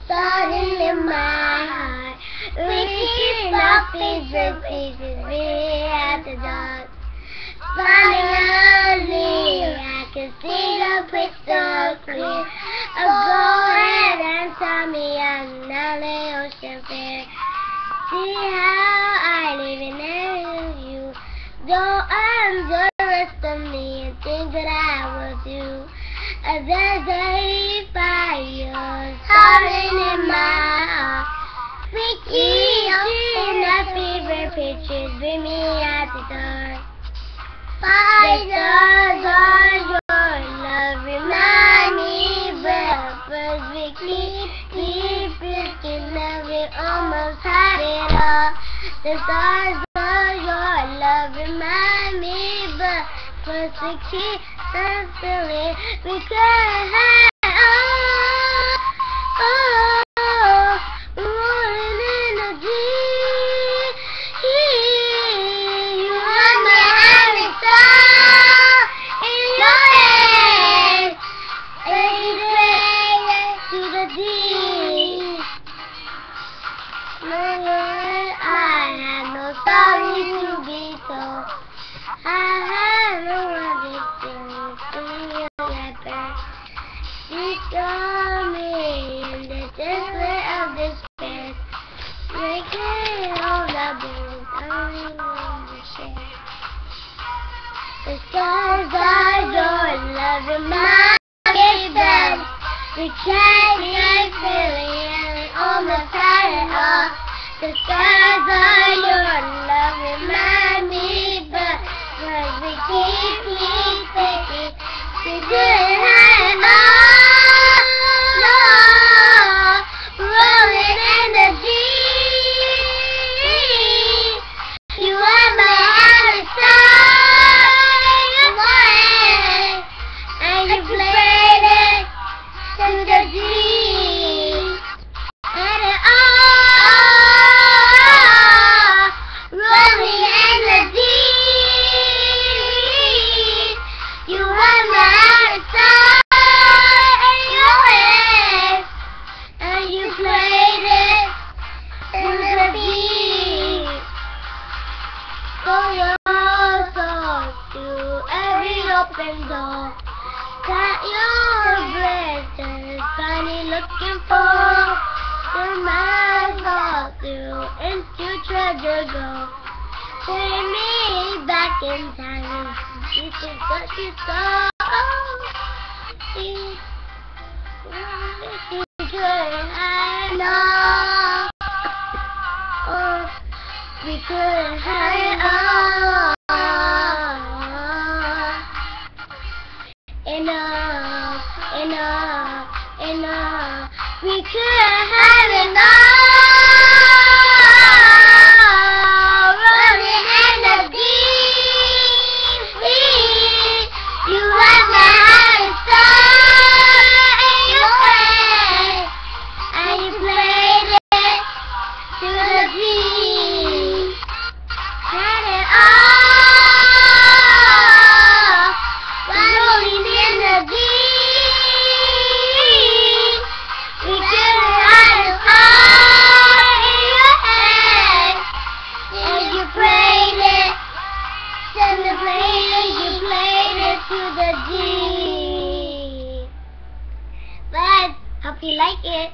starting in my heart. Reaching off pieces, me at the dark. Finally, I can see the crystal clear. Go ahead and tell me I'm not the ocean fair. See how I live in you. Don't underestimate me and think that I will do. There's a fire starting in my heart. Reaching the fever pictures, bring me at the dark. Fires of your love remind me perfectly. Deep thinking of it, almost had it all. The stars of your love remind me perfectly. I'm feeling we could have rolling in the deep. You are my having star in your head, and to the deep. I have no story to be told. I have no other thing to feel like she saw me in the desert of despair, breaking all the bones only in the shade. The stars are your love remind me that we can't be feeling almost had it all. The stars are your love remind me but we keep thinking we couldn't have it all. No, rolling in the deep. You are my having star in your head, and you played it to the deep. And it all rolling in the deep. You are my having star in your head, and you played it to the deep. For your soul to every open door that your blessings finally looking for. Your mind fall through into treasure go. Take me back in time. This is what you saw. You couldn't have no. Oh, we couldn't have it all. Enough, enough, enough. We couldn't have it all. Rolling in the deep. You are my having star in your head, and you played it to the deep. Had it all. Rolling in the deep. We couldn't have it all in your head, and you played it to the deep. You played it to the deep. But hope you like it.